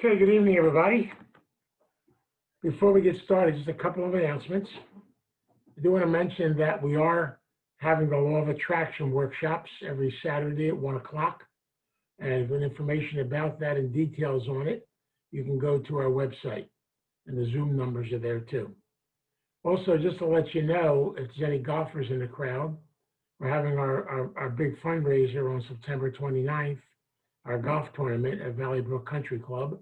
Okay, good evening, everybody. Before we get started, just a couple of announcements. I do want to mention that we are having the Law of Attraction workshops every Saturday at 1 o'clock. And for information about that and details on it, you can go to our website, and the Zoom numbers are there too. Also, just to let you know, if there's any golfers in the crowd, we're having our big fundraiser on September 29th, our golf tournament at Valley Brook Country Club.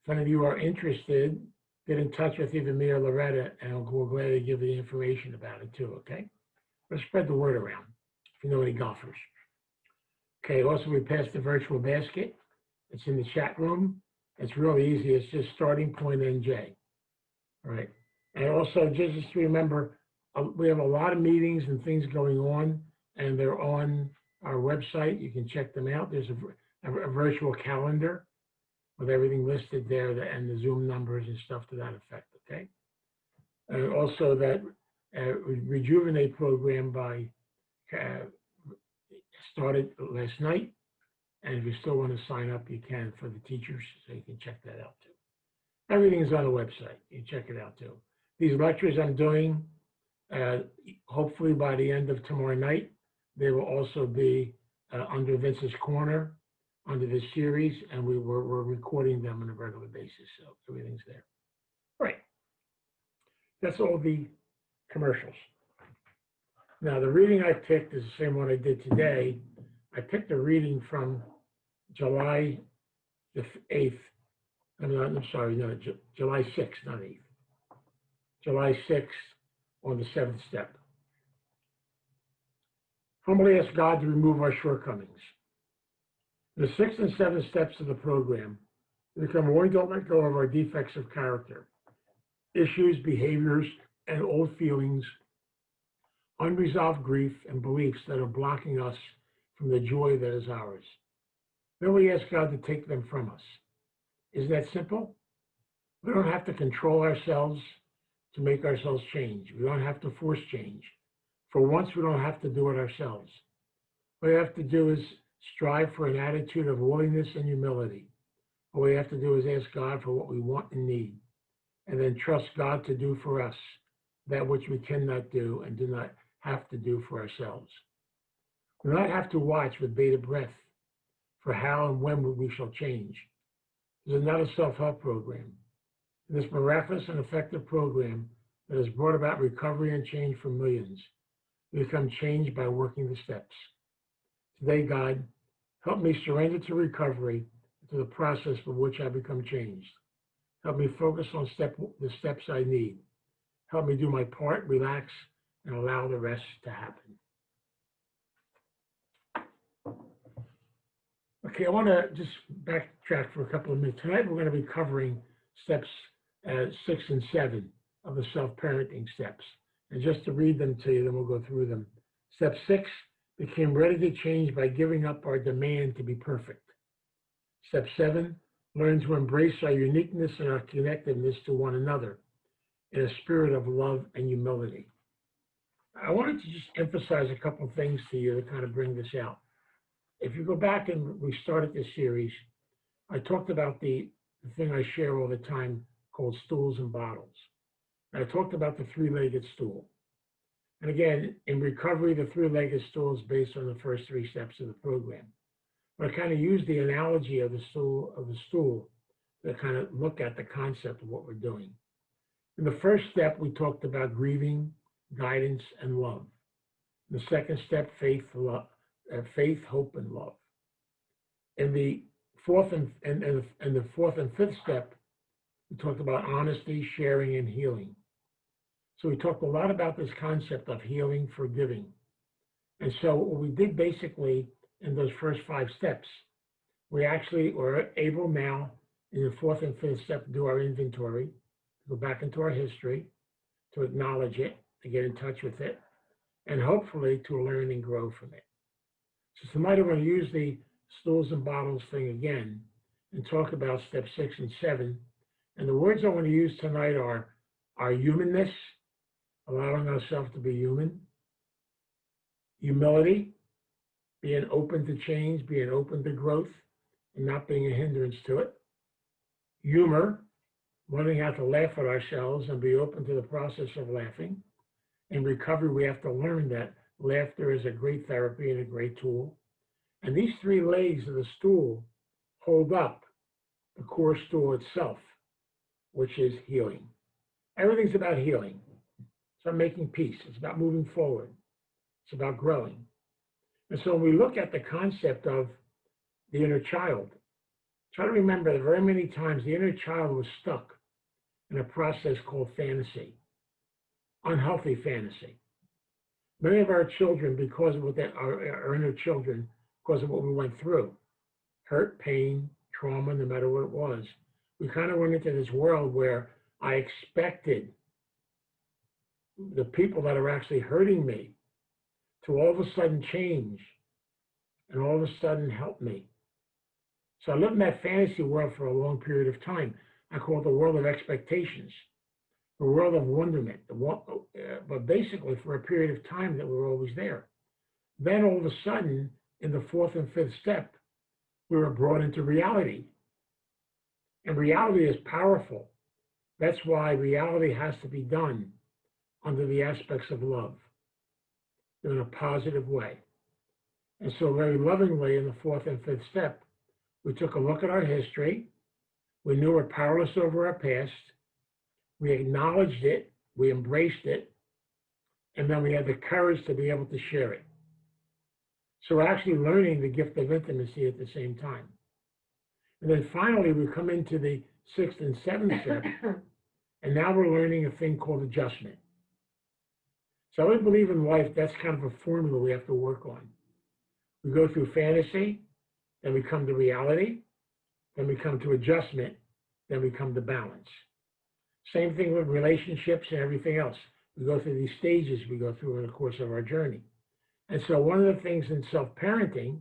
If any of you are interested, get in touch with either me or Loretta, and we're glad to give you the information about it too, okay? Let's spread the word around if you know any golfers. Okay, also we passed the virtual basket. It's in the chat room. It's really easy. It's just starting point NJ. All right. And also just to remember, we have a lot of meetings and things going on, and they're on our website. You can check them out. There's a virtual calendar with everything listed there and the Zoom numbers and stuff to that effect, okay? And also that Rejuvenate program started last night, and if you still want to sign up, you can for the teachers, so you can check that out too. Everything is on the website. You can check it out too. These lectures I'm doing, hopefully by the end of tomorrow night, they will also be under Vince's Corner, under this series, and we're recording them on a regular basis, so everything's there. All right. That's all the commercials. Now, the reading I picked is the same one I did today. I picked a reading from July the 8th. I'm sorry, no, July 6th, not 8th. July 6th on the 7th step. Humbly ask God to remove our shortcomings. The 6th and 7th steps of the program become more we don't let go of our defects of character, issues, behaviors, and old feelings, unresolved grief, and beliefs that are blocking us from the joy that is ours. Then we ask God to take them from us. Isn't that simple? We don't have to control ourselves to make ourselves change. We don't have to force change. For once, we don't have to do it ourselves. What we have to do is strive for an attitude of willingness and humility. All we have to do is ask God for what we want and need, and then trust God to do for us that which we cannot do and do not have to do for ourselves. We do not have to watch with bated breath for how and when we shall change. This is not a self-help program. In this miraculous and effective program that has brought about recovery and change for millions, we become changed by working the steps. Today, God, help me surrender to recovery, to the process for which I become changed. Help me focus on the steps I need. Help me do my part, relax, and allow the rest to happen. Okay, I want to just backtrack for a couple of minutes. Tonight, we're going to be covering steps 6 and 7 of the self-parenting steps. And just to read them to you, then we'll go through them. Step 6, became ready to change by giving up our demand to be perfect. Step 7, learn to embrace our uniqueness and our connectedness to one another in a spirit of love and humility. I wanted to just emphasize a couple of things to you to kind of bring this out. If you go back and we started this series, I talked about the thing I share all the time called stools and bottles. And I talked about the three-legged stool. And again, in recovery, the three-legged stool is based on the first 3 steps of the program. But I kind of use the analogy of the stool to kind of look at the concept of what we're doing. In the first step, we talked about grieving, guidance, and love. In the second step, faith, hope, and love. In the fourth and fifth step, we talked about honesty, sharing, and healing. So we talked a lot about this concept of healing, forgiving. And so what we did basically in those first 5 steps, we actually were able now in the 4th and 5th step to do our inventory, to go back into our history, to acknowledge it, to get in touch with it, and hopefully to learn and grow from it. So tonight I'm going to use the stools and bottles thing again and talk about step 6 and 7. And the words I want to use tonight are humanness, allowing ourselves to be human, humility, being open to change, being open to growth, and not being a hindrance to it, humor, learning how to laugh at ourselves and be open to the process of laughing. In recovery, we have to learn that laughter is a great therapy and a great tool. And these three legs of the stool hold up the core stool itself, which is healing. Everything's about healing. It's about making peace. It's about moving forward. It's about growing. And so when we look at the concept of the inner child, try to remember that very many times the inner child was stuck in a process called fantasy, unhealthy fantasy. Many of our children, because of what our inner children, because of what we went through, hurt, pain, trauma, no matter what it was, we kind of went into this world where I expected the people that are actually hurting me to all of a sudden change and all of a sudden help me. So I lived in that fantasy world for a long period of time. I call it the world of expectations, the world of wonderment, but basically for a period of time that we were always there. Then all of a sudden, in the fourth and fifth step, we were brought into reality. And reality is powerful. That's why reality has to be done under the aspects of love in a positive way. And so very lovingly in the fourth and fifth step, we took a look at our history. We knew we're powerless over our past. We acknowledged it. We embraced it. And then we had the courage to be able to share it. So we're actually learning the gift of intimacy at the same time. And then finally, we come into the sixth and seventh step, and now we're learning a thing called adjustment. So we believe in life, that's kind of a formula we have to work on. We go through fantasy, then we come to reality, then we come to adjustment, then we come to balance. Same thing with relationships and everything else. We go through these stages we go through in the course of our journey. And so one of the things in self-parenting,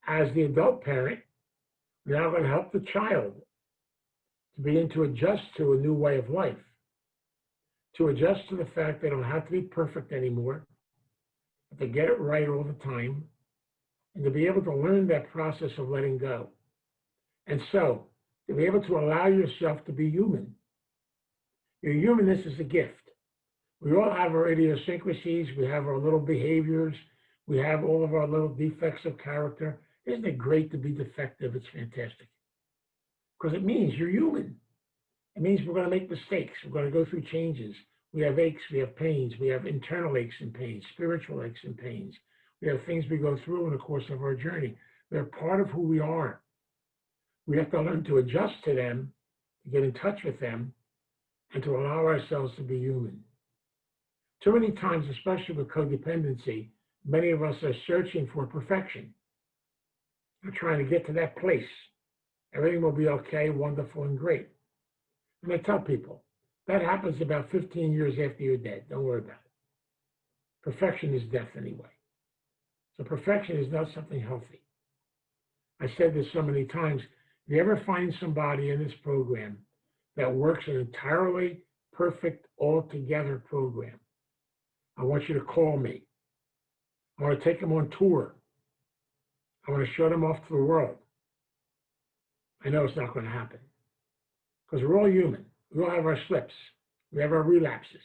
as the adult parent, we're now going to help the child to begin to adjust to a new way of life, to adjust to the fact they don't have to be perfect anymore, but to get it right all the time, and to be able to learn that process of letting go. And so, to be able to allow yourself to be human. Your humanness is a gift. We all have our idiosyncrasies, we have our little behaviors, we have all of our little defects of character. Isn't it great to be defective? It's fantastic. Because it means you're human. It means we're going to make mistakes. We're going to go through changes. We have aches, we have pains, we have internal aches and pains, spiritual aches and pains. We have things we go through in the course of our journey. They're part of who we are. We have to learn to adjust to them, to get in touch with them, and to allow ourselves to be human. Too many times, especially with codependency, many of us are searching for perfection. We're trying to get to that place. Everything will be okay, wonderful, and great. And I tell people, that happens about 15 years after you're dead. Don't worry about it. Perfection is death anyway. So perfection is not something healthy. I said this so many times. If you ever find somebody in this program that works an entirely perfect, altogether program, I want you to call me. I want to take them on tour. I want to show them off to the world. I know it's not going to happen because we're all human. We all have our slips. We have our relapses.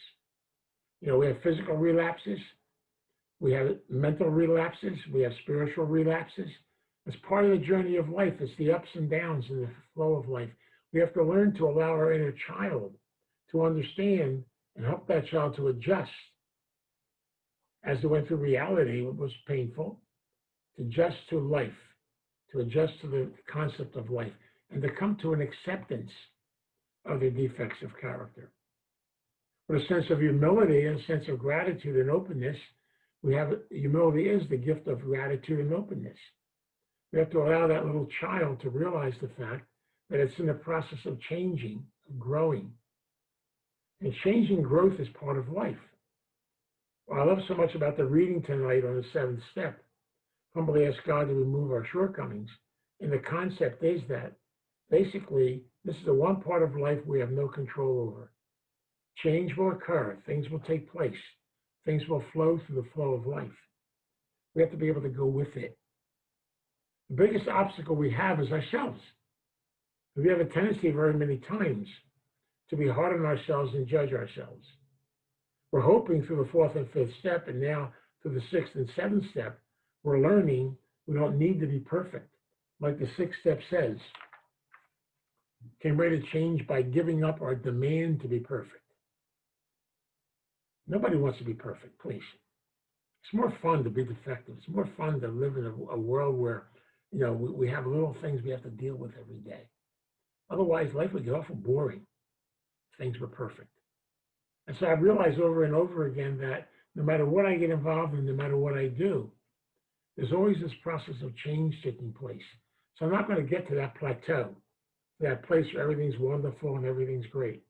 You know, we have physical relapses. We have mental relapses. We have spiritual relapses. It's part of the journey of life. It's the ups and downs and the flow of life. We have to learn to allow our inner child to understand and help that child to adjust as they went through reality, what was painful, to adjust to life, to adjust to the concept of life, and to come to an acceptance of their defects of character. With a sense of humility and a sense of gratitude and openness, humility is the gift of gratitude and openness. We have to allow that little child to realize the fact that it's in the process of changing, of growing. And changing growth is part of life. What I love so much about the reading tonight on the seventh step, humbly ask God to remove our shortcomings. And the concept is that basically, this is the one part of life we have no control over. Change will occur. Things will take place. Things will flow through the flow of life. We have to be able to go with it. The biggest obstacle we have is ourselves. We have a tendency very many times to be hard on ourselves and judge ourselves. We're hoping through the fourth and fifth step, and now through the sixth and seventh step, we're learning we don't need to be perfect. Like the sixth step says, can rate a change by giving up our demand to be perfect. Nobody wants to be perfect, please. It's more fun to be defective. It's more fun to live in a world where, we have little things we have to deal with every day. Otherwise, life would get awful boring if things were perfect. And so I realized over and over again that no matter what I get involved in, no matter what I do, there's always this process of change taking place. So I'm not going to get to that plateau, that place where everything's wonderful and everything's great.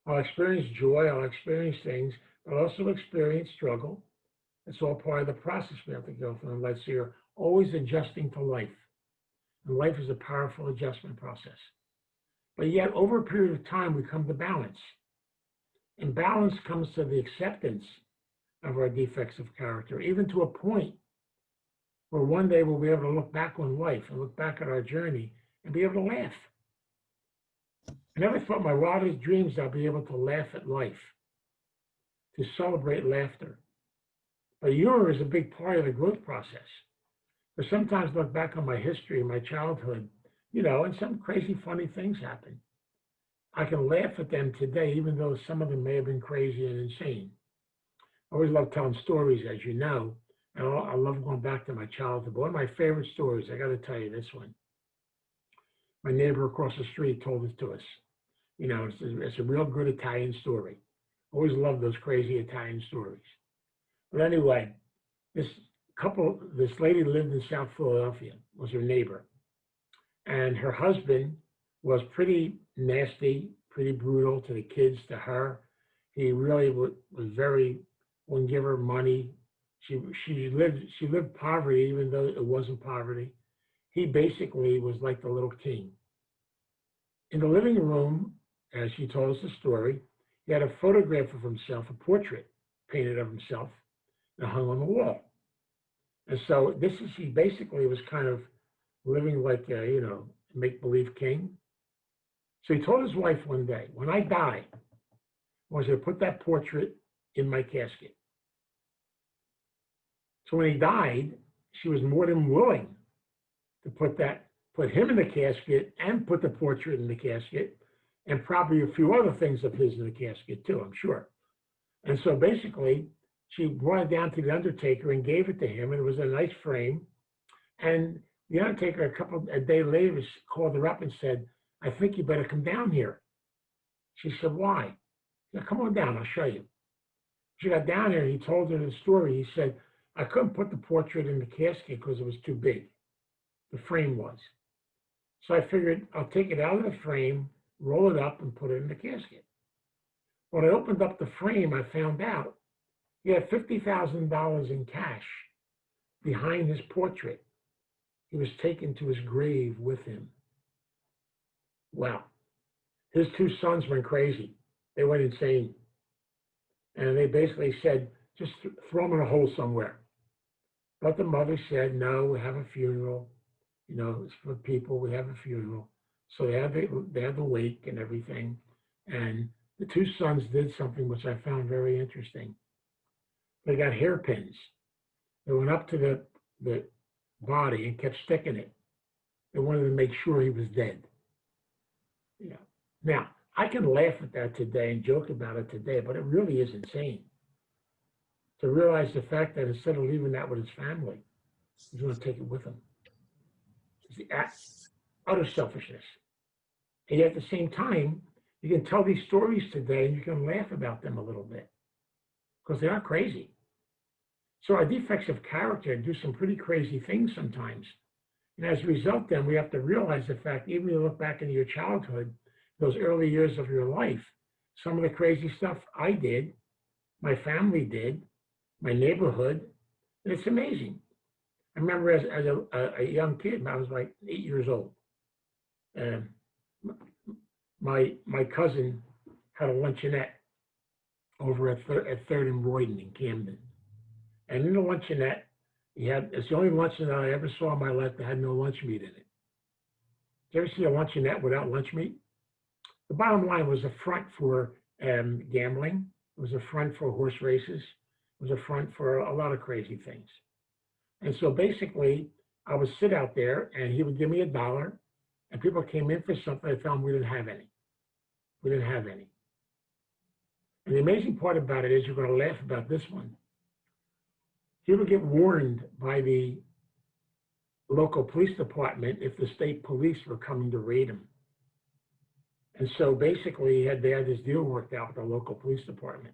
I'll experience joy, I'll experience things, but I'll also experience struggle. It's all part of the process we have to go through in life. So you're always adjusting to life. And life is a powerful adjustment process. But yet, over a period of time, we come to balance. And balance comes to the acceptance of our defects of character, even to a point where one day we'll be able to look back on life and look back at our journey and be able to laugh. I never thought my wildest dreams I'd be able to laugh at life, to celebrate laughter. But humor is a big part of the growth process. But sometimes I look back on my history, my childhood, and some crazy, funny things happen. I can laugh at them today, even though some of them may have been crazy and insane. I always love telling stories, as you know, and I love going back to my childhood. But one of my favorite stories, I got to tell you this one. My neighbor across the street told it to us. It's a real good Italian story. Always love those crazy Italian stories. But anyway, this lady lived in South Philadelphia, was her neighbor. And her husband was pretty nasty, pretty brutal to the kids, to her. He really was wouldn't give her money. She lived poverty, even though it wasn't poverty. He basically was like the little king. In the living room, as she told us the story, he had a photograph of himself, a portrait painted of himself, and hung on the wall. And so he basically was kind of living like a, make-believe king. So he told his wife one day, when I die, I want you to put that portrait in my casket. So when he died, she was more than willing to put him in the casket and put the portrait in the casket, and probably a few other things of his in the casket too, I'm sure. And so basically, she brought it down to the undertaker and gave it to him, and it was a nice frame. And the undertaker, a day later, called her up and said, I think you better come down here. She said, why? He said, come on down, I'll show you. She got down there, and he told her the story. He said, I couldn't put the portrait in the casket because it was too big. The frame was. So I figured I'll take it out of the frame, roll it up, and put it in the casket. When I opened up the frame, I found out he had $50,000 in cash behind his portrait. He was taken to his grave with him. Wow. His two sons went crazy. They went insane. And they basically said, just throw him in a hole somewhere. But the mother said, no, we have a funeral. It's for people, we have a funeral. So they had the wake and everything. And the two sons did something which I found very interesting. They got hairpins. They went up to the body and kept sticking it. They wanted to make sure he was dead. Now, I can laugh at that today and joke about it today, but it really is insane to realize the fact that instead of leaving that with his family, he's going to take it with him. It's the utter selfishness. And yet at the same time, you can tell these stories today and you can laugh about them a little bit because they are crazy. So our defects of character do some pretty crazy things sometimes. And as a result, then, we have to realize the fact, even if you look back into your childhood, those early years of your life, some of the crazy stuff I did, my family did, my neighborhood, and it's amazing. I remember as a young kid, I was like 8 years old. My cousin had a luncheonette over at 3rd and Royden in Camden. And in the luncheonette, it's the only luncheonette I ever saw in my life that had no lunch meat in it. you ever see a luncheonette without lunch meat? The bottom line was a front for gambling. It was a front for horse races. It was a front for a lot of crazy things. And so basically, I would sit out there and he would give me $1, and people came in for something. I found we didn't have any. We didn't have any. And the amazing part about it is you're going to laugh about this one. He would get warned by the local police department if the state police were coming to raid him. And so basically, they had this deal worked out with the local police department.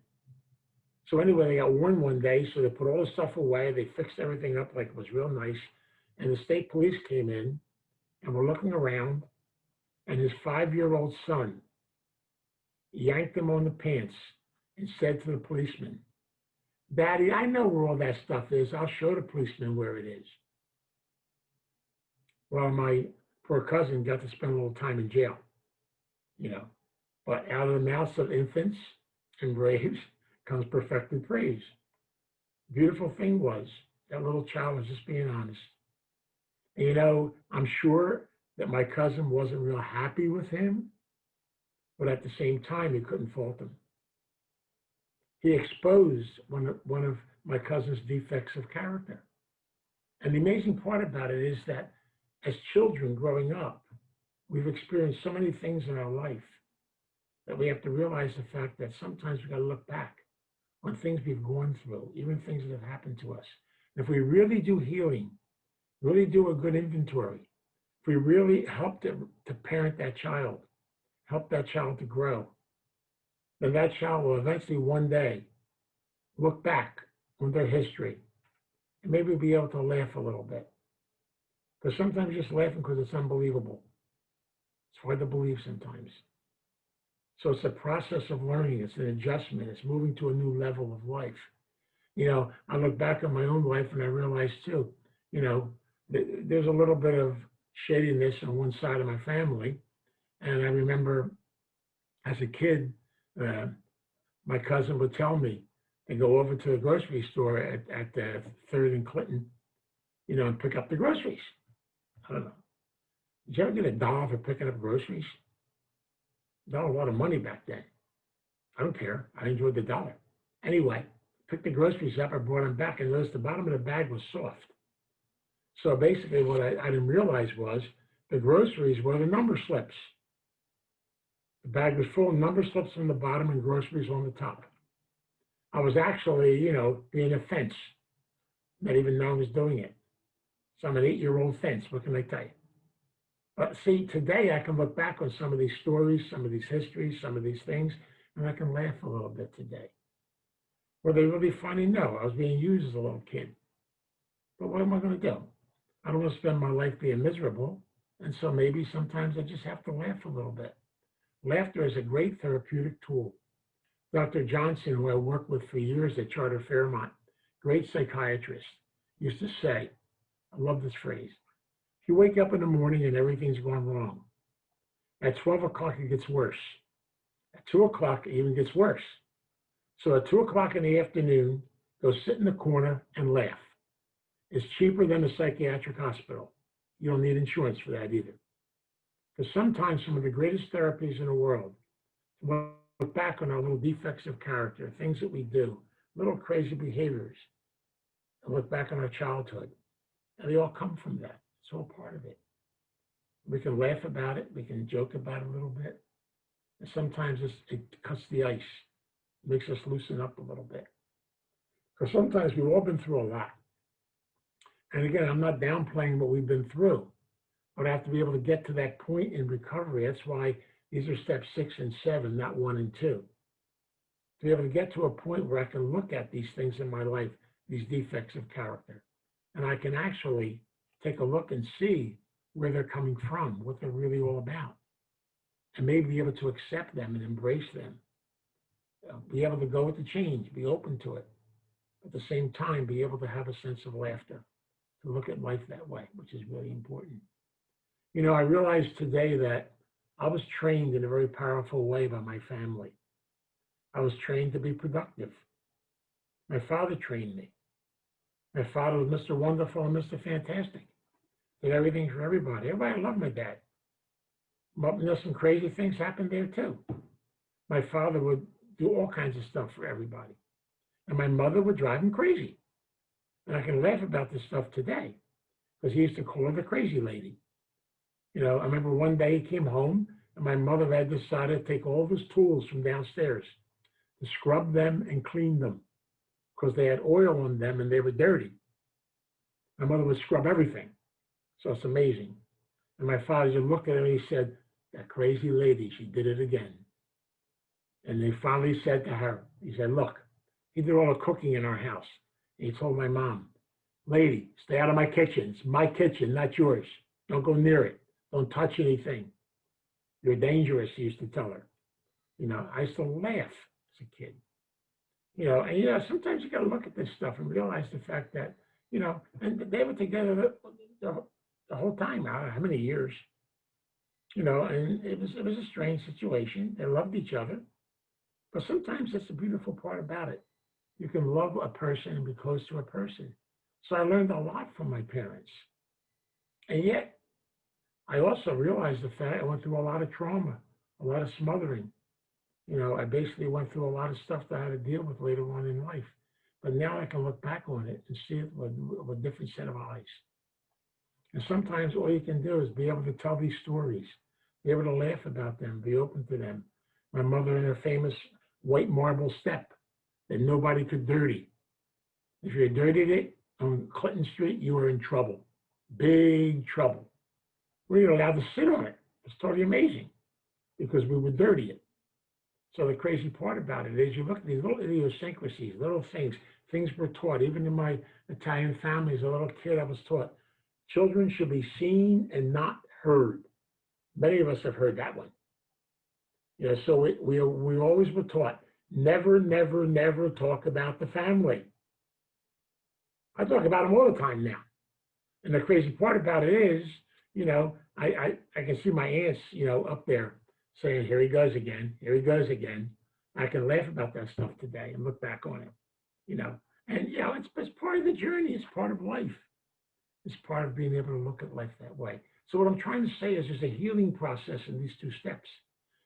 So anyway, they got warned one day, so they put all the stuff away. They fixed everything up like it was real nice. And the state police came in and were looking around, and his 5-year-old son yanked him on the pants and said to the policeman, "Daddy, I know where all that stuff is. I'll show the policeman where it is." Well, my poor cousin got to spend a little time in jail, you know. But out of the mouths of infants and braves comes perfected praise. Beautiful thing was that little child was just being honest. And, you know, I'm sure that my cousin wasn't real happy with him, but at the same time, he couldn't fault him. He exposed one of my cousin's defects of character. And the amazing part about it is that as children growing up, we've experienced so many things in our life that we have to realize the fact that sometimes we've got to look back on things we've gone through, even things that have happened to us. And if we really do healing, really do a good inventory, if we really help to parent that child, help that child to grow, then that child will eventually one day look back on their history and maybe be able to laugh a little bit. Because sometimes you're just laughing because it's unbelievable. It's hard to believe sometimes. So it's a process of learning. It's an adjustment. It's moving to a new level of life. You know, I look back on my own life and I realize too, you know, there's a little bit of shadiness on one side of my family. And I remember as a kid, my cousin would tell me to go over to the grocery store at the 3rd and Clinton, you know, and pick up the groceries. I don't know. Did you ever get $1 for picking up groceries? That was a lot of money back then. I don't care. I enjoyed the $1. Anyway, picked the groceries up. I brought them back and noticed the bottom of the bag was soft. So basically what I didn't realize was the groceries were the number slips. The bag was full of number slips on the bottom and groceries on the top. I was actually, you know, being a fence, not even knowing I was doing it. So I'm an 8-year-old fence. What can I tell you? But see, today I can look back on some of these stories, some of these histories, some of these things, and I can laugh a little bit today. Were they really funny? No, I was being used as a little kid. But what am I going to do? I don't want to spend my life being miserable, and so maybe sometimes I just have to laugh a little bit. Laughter is a great therapeutic tool. Dr. Johnson, who I worked with for years at Charter Fairmont, great psychiatrist, used to say, I love this phrase, if you wake up in the morning and everything's going wrong, at 12 o'clock it gets worse. At 2 o'clock it even gets worse. So at 2 o'clock in the afternoon, go sit in the corner and laugh. It's cheaper than a psychiatric hospital. You don't need insurance for that either. Because sometimes some of the greatest therapies in the world, look back on our little defects of character, things that we do, little crazy behaviors, and look back on our childhood. And they all come from that. It's all part of it. We can laugh about it. We can joke about it a little bit. And sometimes it cuts the ice, makes us loosen up a little bit. Because sometimes we've all been through a lot. And again, I'm not downplaying what we've been through, but I have to be able to get to that point in recovery. That's why these are steps 6 and 7, not 1 and 2. To be able to get to a point where I can look at these things in my life, these defects of character, and I can actually take a look and see where they're coming from, what they're really all about, and maybe be able to accept them and embrace them. Be able to go with the change, be open to it. At the same time, be able to have a sense of laughter, to look at life that way, which is really important. You know, I realized today that I was trained in a very powerful way by my family. I was trained to be productive. My father trained me. My father was Mr. Wonderful and Mr. Fantastic. Did everything for everybody. Everybody loved my dad. But, some crazy things happened there too. My father would do all kinds of stuff for everybody. And my mother would drive him crazy. And I can laugh about this stuff today because he used to call her the crazy lady. I remember one day he came home and my mother had decided to take all of his tools from downstairs to scrub them and clean them because they had oil on them and they were dirty. My mother would scrub everything. So it's amazing. And my father just looked at her and he said, that crazy lady, she did it again. And they finally said to her, he said, look, he did all the cooking in our house. And he told my mom, lady, stay out of my kitchen. It's my kitchen, not yours. Don't go near it. Don't touch anything. You're dangerous, he used to tell her. I used to laugh as a kid. And sometimes you got to look at this stuff and realize the fact that, and they were together the whole time. How many years? And it was a strange situation. They loved each other. But sometimes that's the beautiful part about it. You can love a person and be close to a person. So I learned a lot from my parents. And yet, I also realized the fact I went through a lot of trauma, a lot of smothering. I basically went through a lot of stuff that I had to deal with later on in life. But now I can look back on it and see it with a different set of eyes. And sometimes all you can do is be able to tell these stories, be able to laugh about them, be open to them. My mother and her famous white marble step that nobody could dirty. If you dirtied it on Clinton Street, you were in trouble, big trouble. We were allowed to sit on it. It's totally amazing because we would dirty it. So the crazy part about it is you look at these little idiosyncrasies, little things were taught. Even in my Italian family, as a little kid, I was taught children should be seen and not heard. Many of us have heard that one. So we always were taught, never, never, never talk about the family. I talk about them all the time now. And the crazy part about it is, I can see my aunts, up there saying, here he goes again, here he goes again. I can laugh about that stuff today and look back on it, And, it's part of the journey. It's part of life. It's part of being able to look at life that way. So what I'm trying to say is there's a healing process in these two steps.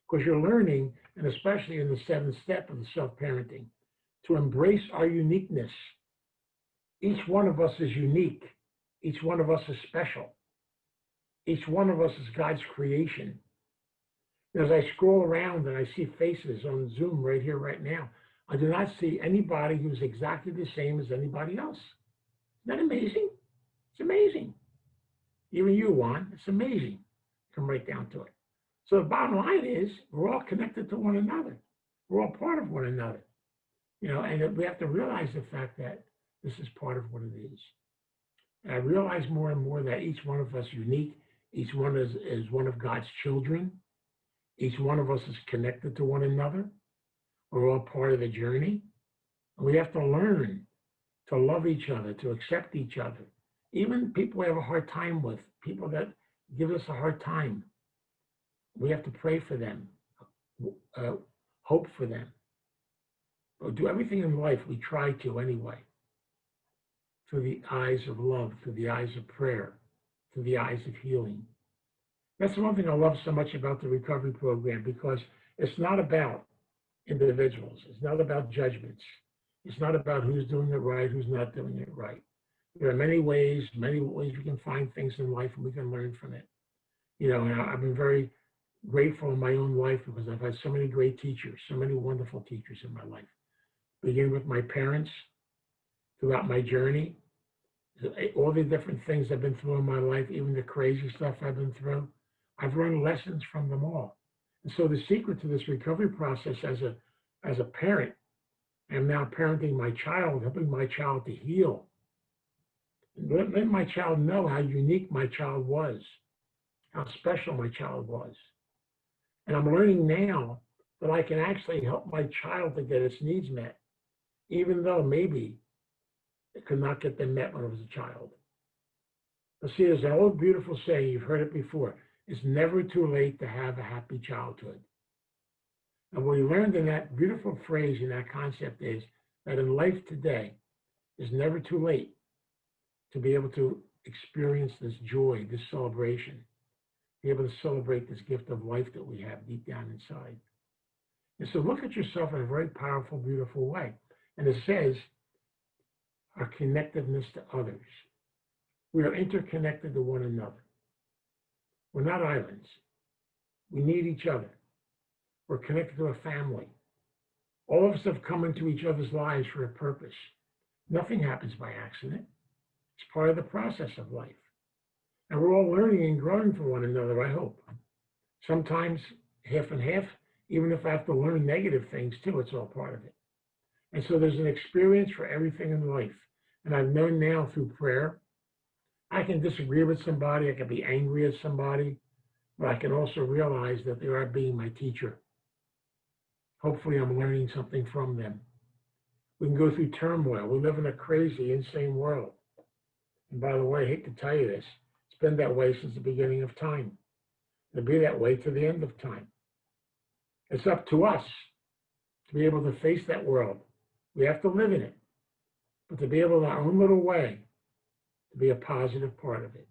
Because you're learning, and especially in the seventh step of the self-parenting, to embrace our uniqueness. Each one of us is unique. Each one of us is special. Each one of us is God's creation. As I scroll around and I see faces on Zoom right here, right now, I do not see anybody who's exactly the same as anybody else. Isn't that amazing? It's amazing. Even you, Juan, it's amazing. Come right down to it. So the bottom line is we're all connected to one another. We're all part of one another. And we have to realize the fact that this is part of what it is. And I realize more and more that each one of us is unique. Each one is one of God's children. Each one of us is connected to one another. We're all part of the journey. And we have to learn to love each other, to accept each other. Even people we have a hard time with, people that give us a hard time. We have to pray for them, hope for them. Or do everything in life we try to anyway. Through the eyes of love, through the eyes of prayer, through the eyes of healing. That's the one thing I love so much about the recovery program, because it's not about individuals. It's not about judgments. It's not about who's doing it right, who's not doing it right. There are many ways we can find things in life and we can learn from it. And I've been very grateful in my own life because I've had so many great teachers, so many wonderful teachers in my life. Beginning with my parents, throughout my journey, all the different things I've been through in my life, even the crazy stuff I've been through, I've learned lessons from them all. And so the secret to this recovery process as a parent, I'm now parenting my child, helping my child to heal. Let my child know how unique my child was, how special my child was. And I'm learning now that I can actually help my child to get its needs met, even though maybe it could not get them met when it was a child. But see, there's an old beautiful saying, you've heard it before, it's never too late to have a happy childhood. And what we learned in that beautiful phrase, in that concept, is that in life today, it's never too late to be able to experience this joy, this celebration. be able to celebrate this gift of life that we have deep down inside. And so look at yourself in a very powerful, beautiful way. And it says, our connectedness to others. We are interconnected to one another. We're not islands. We need each other. We're connected to a family. All of us have come into each other's lives for a purpose. Nothing happens by accident. It's part of the process of life. And we're all learning and growing from one another, I hope. Sometimes half and half, even if I have to learn negative things too, it's all part of it. And so there's an experience for everything in life. And I've known now through prayer, I can disagree with somebody, I can be angry at somebody, but I can also realize that they are being my teacher. Hopefully I'm learning something from them. We can go through turmoil. We live in a crazy, insane world. And by the way, I hate to tell you this, it's been that way since the beginning of time. It'll be that way to the end of time. It's up to us to be able to face that world. We have to live in it, but to be able in our own little way to be a positive part of it.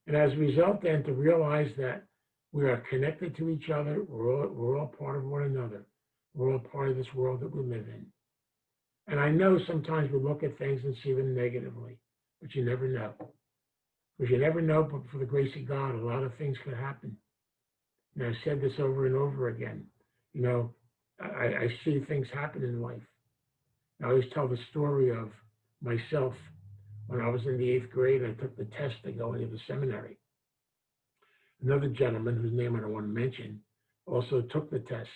And as a result then to realize that we are connected to each other, we're all part of one another. We're all part of this world that we live in. And I know sometimes we look at things and see them negatively, but you never know. Because you never know, but for the grace of God, a lot of things could happen. And I've said this over and over again. You know, I see things happen in life. I always tell the story of myself. When I was in the 8th grade, I took the test to go into the seminary. Another gentleman, whose name I don't want to mention, also took the test.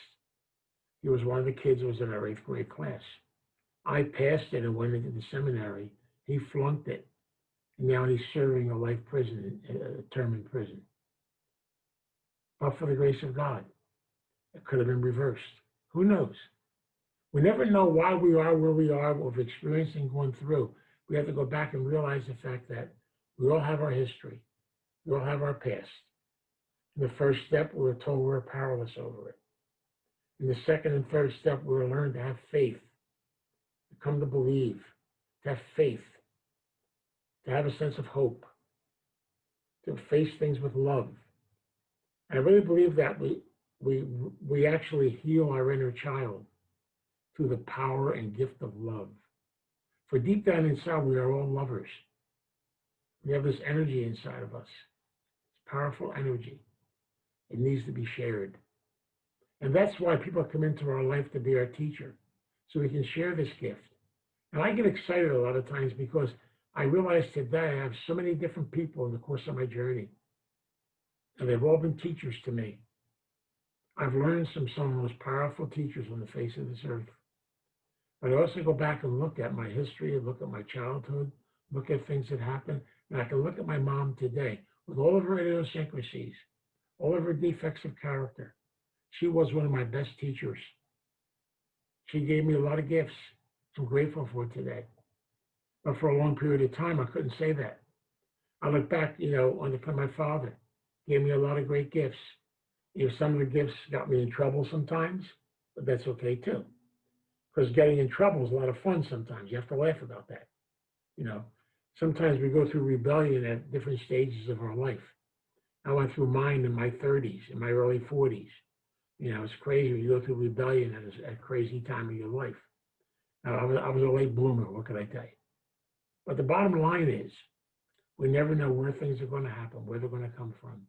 He was one of the kids who was in our 8th grade class. I passed it and went into the seminary. He flunked it. And now he's serving a life prison, a term in prison. But for the grace of God, it could have been reversed. Who knows? We never know why we are where we are, what we've experienced and gone through. We have to go back and realize the fact that we all have our history. We all have our past. In the first step, we were told we're powerless over it. In the second and third step, we were learned to have faith, to come to believe, to have faith, to have a sense of hope, to face things with love. And I really believe that we actually heal our inner child through the power and gift of love. For deep down inside, we are all lovers. We have this energy inside of us. It's powerful energy. It needs to be shared. And that's why people come into our life to be our teacher, so we can share this gift. And I get excited a lot of times because I realize today I have so many different people in the course of my journey. And they've all been teachers to me. I've learned from some of the most powerful teachers on the face of this earth. But I also go back and look at my history, and look at my childhood, look at things that happened, and I can look at my mom today with all of her idiosyncrasies, all of her defects of character. She was one of my best teachers. She gave me a lot of gifts I'm grateful for today. But for a long period of time, I couldn't say that. I look back, on my father gave me a lot of great gifts. Some of the gifts got me in trouble sometimes, but that's okay too. Because getting in trouble is a lot of fun sometimes. You have to laugh about that. Sometimes we go through rebellion at different stages of our life. I went through mine in my 30s, in my early 40s. It's crazy. You go through rebellion at a crazy time of your life. I was a late bloomer. What can I tell you? But the bottom line is, we never know where things are going to happen, where they're going to come from.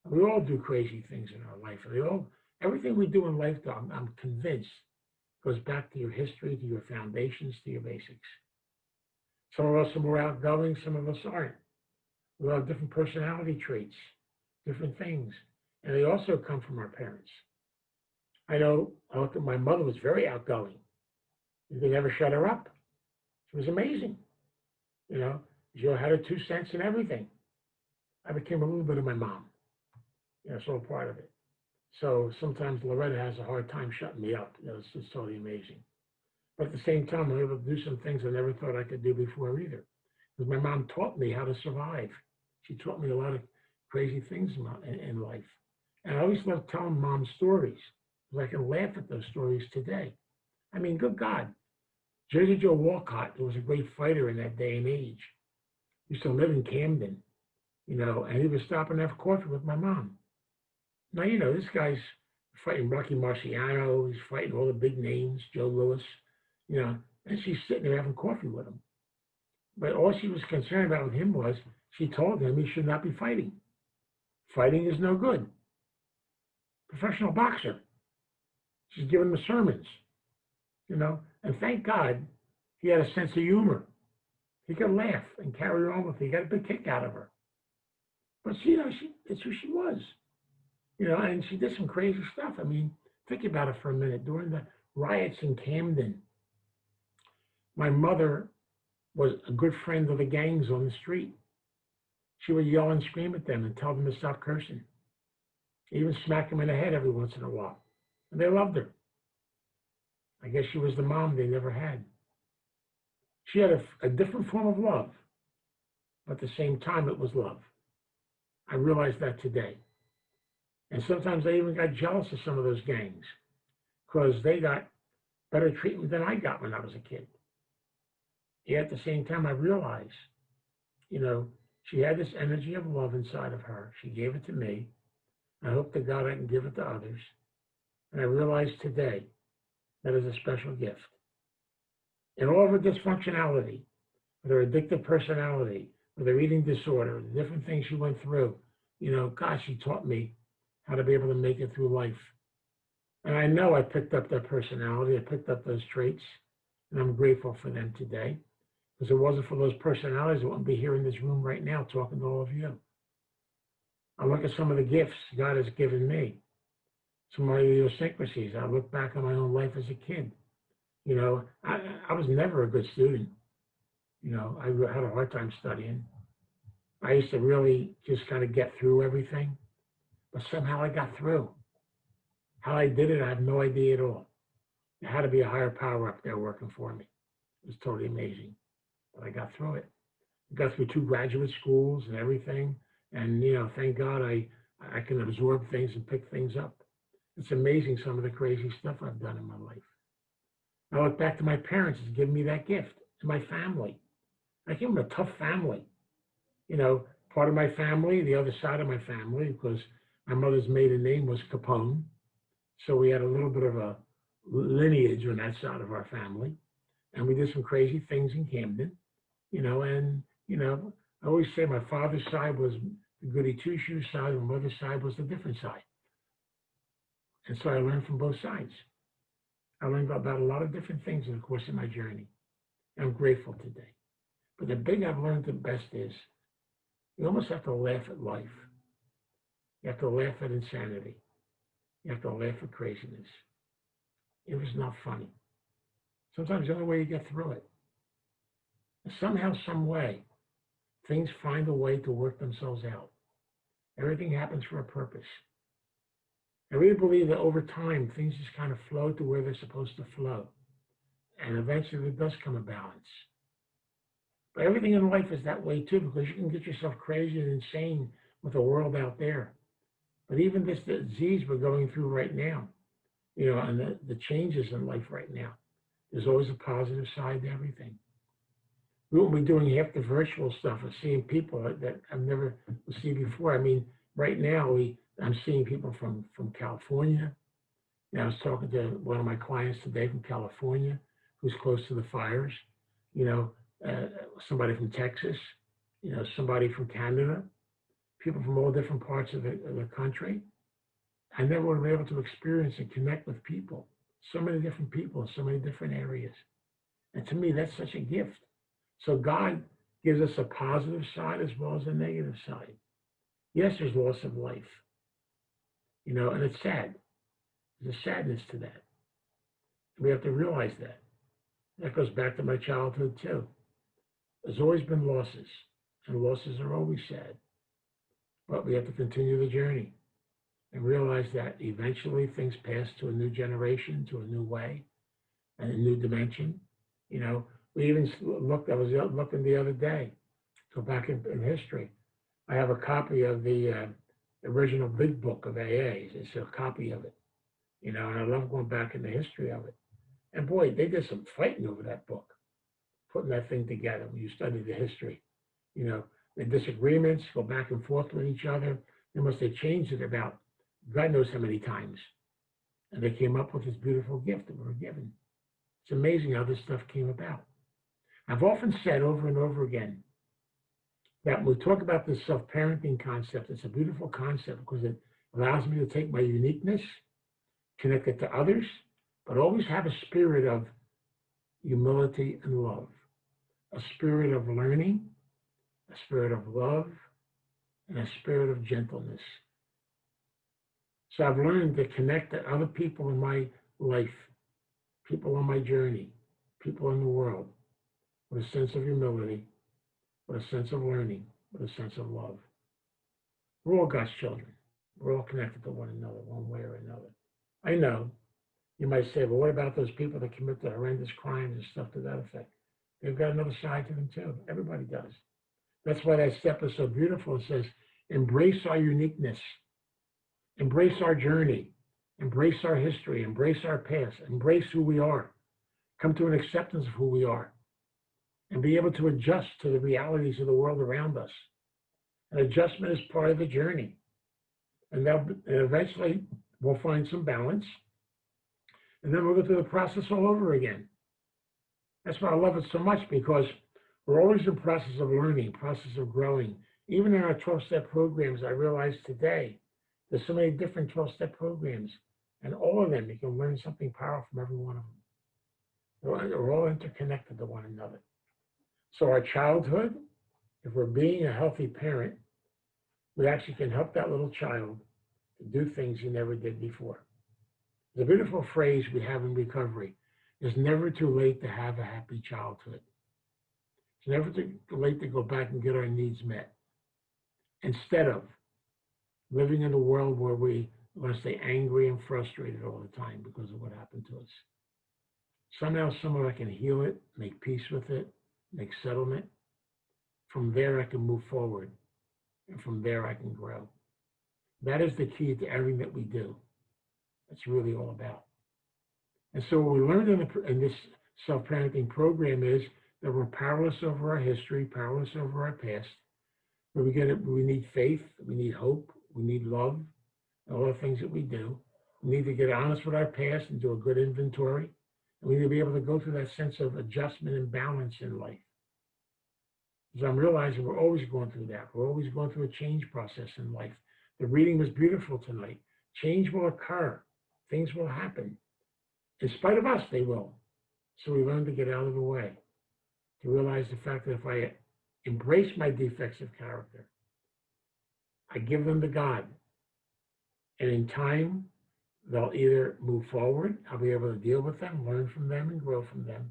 And we all do crazy things in our life. Everything we do in life, though, I'm convinced, goes back to your history, to your foundations, to your basics. Some of us are more outgoing, some of us aren't. We all have different personality traits, different things. And they also come from our parents. I know my mother was very outgoing. You could never shut her up. She was amazing. She had her 2 cents in everything. I became a little bit of my mom. It's all part of it. So sometimes Loretta has a hard time shutting me up. It's just totally amazing. But at the same time, I'm able to do some things I never thought I could do before either. Because my mom taught me how to survive. She taught me a lot of crazy things in life. And I always love telling mom stories, because I can laugh at those stories today. I mean, good God. Jersey Joe Walcott, who was a great fighter in that day and age, used to live in Camden. and he was stopping to have coffee with my mom. Now, this guy's fighting Rocky Marciano, he's fighting all the big names, Joe Louis, and she's sitting there having coffee with him. But all she was concerned about with him was she told him he should not be fighting. Fighting is no good. Professional boxer. She's giving him sermons, and thank God he had a sense of humor. He could laugh and carry on with it. He got a big kick out of her. But it's who she was, and she did some crazy stuff. I mean, think about it for a minute. During the riots in Camden, my mother was a good friend of the gangs on the street. She would yell and scream at them and tell them to stop cursing. Even smack them in the head every once in a while. And they loved her. I guess she was the mom they never had. She had a different form of love, but at the same time, it was love. I realize that today. And sometimes I even got jealous of some of those gangs because they got better treatment than I got when I was a kid. Yet at the same time, I realized, she had this energy of love inside of her. She gave it to me. I hope to God I can give it to others. And I realize today that is a special gift. In all of her dysfunctionality, with her addictive personality, with her eating disorder, the different things she went through, God, she taught me how to be able to make it through life. And I know I picked up that personality, I picked up those traits, and I'm grateful for them today. Because if it wasn't for those personalities, I wouldn't be here in this room right now talking to all of you. I look at some of the gifts God has given me, some of my idiosyncrasies. I look back on my own life as a kid. I was never a good student. I had a hard time studying. I used to really just kind of get through everything, but somehow I got through. How I did it, I have no idea at all. There had to be a higher power up there working for me. It was totally amazing, but I got through it. I got through 2 graduate schools and everything, and thank God I can absorb things and pick things up. It's amazing some of the crazy stuff I've done in my life. I look back to my parents as giving me that gift, to my family. I came from a tough family. Part of my family, the other side of my family, because my mother's maiden name was Capone. So we had a little bit of a lineage on that side of our family. And we did some crazy things in Camden, I always say my father's side was the goody two-shoes side, and my mother's side was the different side. And so I learned from both sides. I learned about a lot of different things in the course of my journey. I'm grateful today. But the thing I've learned the best is you almost have to laugh at life. You have to laugh at insanity. You have to laugh at craziness. It was not funny. Sometimes the only way you get through it. And somehow, some way, things find a way to work themselves out. Everything happens for a purpose. I really believe that over time, things just kind of flow to where they're supposed to flow. And eventually there does come a balance. But everything in life is that way too, because you can get yourself crazy and insane with the world out there. But even this disease we're going through right now, and the changes in life right now, there's always a positive side to everything. We won't be doing half the virtual stuff of seeing people that I've never seen before. I mean, right now, I'm seeing people from California. I was talking to one of my clients today from California who's close to the fires, somebody from Texas, somebody from Canada, people from all different parts of the country. I never would have been able to experience and connect with people, so many different people in so many different areas. And to me, that's such a gift. So God gives us a positive side as well as a negative side. Yes, there's loss of life, and it's sad. There's a sadness to that. We have to realize that. That goes back to my childhood too. There's always been losses, and losses are always sad. But we have to continue the journey and realize that eventually things pass to a new generation, to a new way, and a new dimension. We even looked, I was looking the other day, go back in history. I have a copy of the original big book of AA. It's a copy of it, and I love going back in the history of it. And boy, they did some fighting over that book, putting that thing together when you study the history. The disagreements, go back and forth with each other. They must have changed it about God knows how many times. And they came up with this beautiful gift that we were given. It's amazing how this stuff came about. I've often said over and over again that when we talk about this self-parenting concept, it's a beautiful concept because it allows me to take my uniqueness, connect it to others, but always have a spirit of humility and love, a spirit of learning, a spirit of love, and a spirit of gentleness. So I've learned to connect to other people in my life, people on my journey, people in the world, with a sense of humility, with a sense of learning, with a sense of love. We're all God's children. We're all connected to one another, one way or another. I know you might say, well, what about those people that commit the horrendous crimes and stuff to that effect? They've got another side to them too. Everybody does. That's why that step is so beautiful. It says, embrace our uniqueness, embrace our journey, embrace our history, embrace our past, embrace who we are, come to an acceptance of who we are, and be able to adjust to the realities of the world around us. And adjustment is part of the journey. And eventually we'll find some balance. And then we'll go through the process all over again. That's why I love it so much, because we're always in process of learning, process of growing. Even in our 12-step programs, I realize today, there's so many different 12-step programs. And all of them, you can learn something powerful from every one of them. They're all interconnected to one another. So our childhood, if we're being a healthy parent, we actually can help that little child to do things he never did before. The beautiful phrase we have in recovery is never too late to have a happy childhood. It's never too late to go back and get our needs met. Instead of living in a world where we want to stay angry and frustrated all the time because of what happened to us. Somehow, I can heal it, make peace with it, make settlement. From there, I can move forward. And from there, I can grow. That is the key to everything that we do. That's really all about. And so what we learned in this self-parenting program is that we're powerless over our history, powerless over our past. But we need faith, we need hope, we need love, and all the things that we do. We need to get honest with our past and do a good inventory. And we need to be able to go through that sense of adjustment and balance in life. Because I'm realizing we're always going through that. We're always going through a change process in life. The reading was beautiful tonight. Change will occur. Things will happen. In spite of us, they will. So we learn to get out of the way, to realize the fact that if I embrace my defects of character, I give them to God, and in time, they'll either move forward, I'll be able to deal with them, learn from them, and grow from them,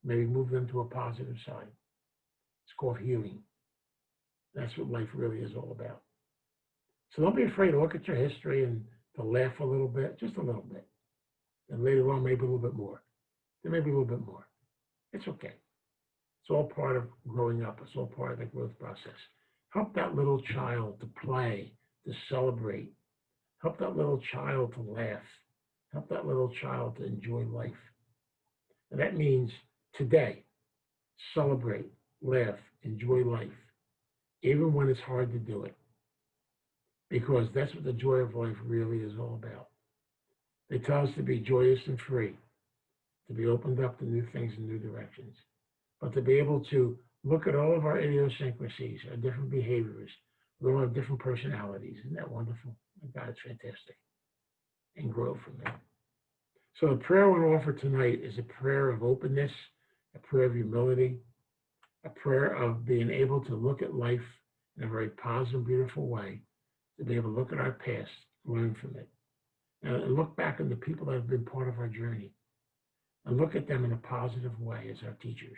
maybe move them to a positive side. It's called healing. That's what life really is all about. So don't be afraid to look at your history and to laugh a little bit, just a little bit. And later on, maybe a little bit more. Then maybe a little bit more. It's okay. It's all part of growing up. It's all part of the growth process. Help that little child to play, to celebrate. Help that little child to laugh. Help that little child to enjoy life. And that means today, celebrate, laugh, enjoy life, even when it's hard to do it. Because that's what the joy of life really is all about. They tell us to be joyous and free, to be opened up to new things and new directions, but to be able to look at all of our idiosyncrasies, our different behaviors. We all have different personalities. Isn't that wonderful? God, it's fantastic. And grow from that. So the prayer I want to offer tonight is a prayer of openness, a prayer of humility, a prayer of being able to look at life in a very positive, beautiful way, to be able to look at our past, learn from it, and look back on the people that have been part of our journey, and look at them in a positive way as our teachers.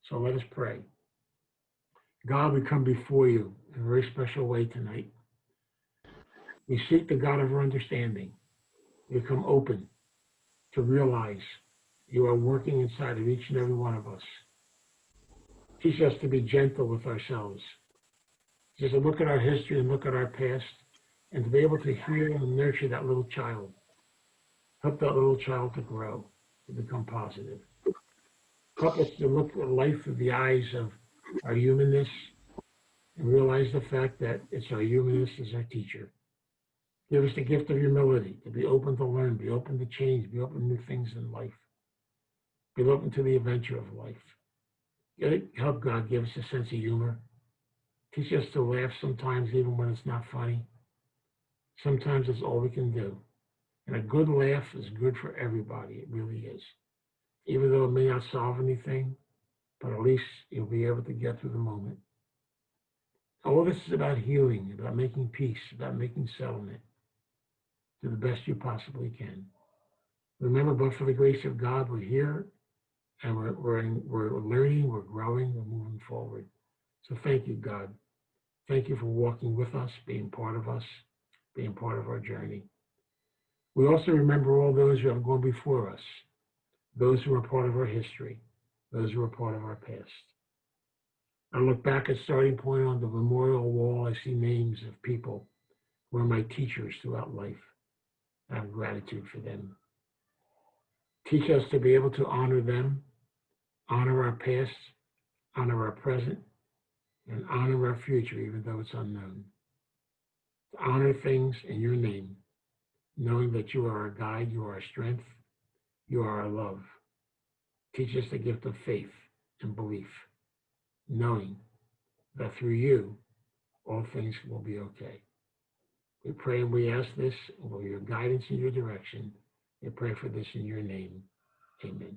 So let us pray. God, we come before you in a very special way tonight. We seek the God of our understanding. We become open to realize you are working inside of each and every one of us. Teach us to be gentle with ourselves. Just to look at our history and look at our past, and to be able to heal and nurture that little child. Help that little child to grow, to become positive. Help us to look at life through the eyes of our humanness, and realize the fact that it's our humanness as our teacher. Give us the gift of humility, to be open to learn, be open to change, be open to new things in life, be open to the adventure of life. Help God give us a sense of humor. Teach us to laugh sometimes, even when it's not funny. Sometimes it's all we can do. And a good laugh is good for everybody. It really is. Even though it may not solve anything, but at least you'll be able to get through the moment. All this is about healing, about making peace, about making settlement to the best you possibly can. Remember, but for the grace of God, we're here, and we're learning, we're growing, we're moving forward. So thank you, God. Thank you for walking with us, being part of us, being part of our journey. We also remember all those who have gone before us, those who are part of our history, those who are part of our past. I look back at Starting Point on the memorial wall. I see names of people who are my teachers throughout life. I have gratitude for them. Teach us to be able to honor them, honor our past, honor our present, and honor our future, even though it's unknown. To honor things in your name, knowing that you are our guide, you are our strength, you are our love. Teach us the gift of faith and belief, knowing that through you, all things will be okay. We pray and we ask this for your guidance and your direction. We pray for this in your name. Amen.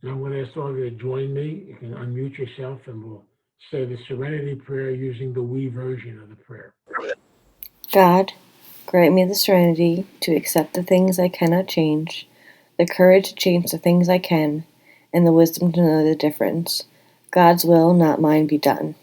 Now I'm going to ask all of you to join me. You can unmute yourself and we'll say the Serenity Prayer using the we version of the prayer. God, grant me the serenity to accept the things I cannot change, the courage to change the things I can, and the wisdom to know the difference. God's will, not mine, be done.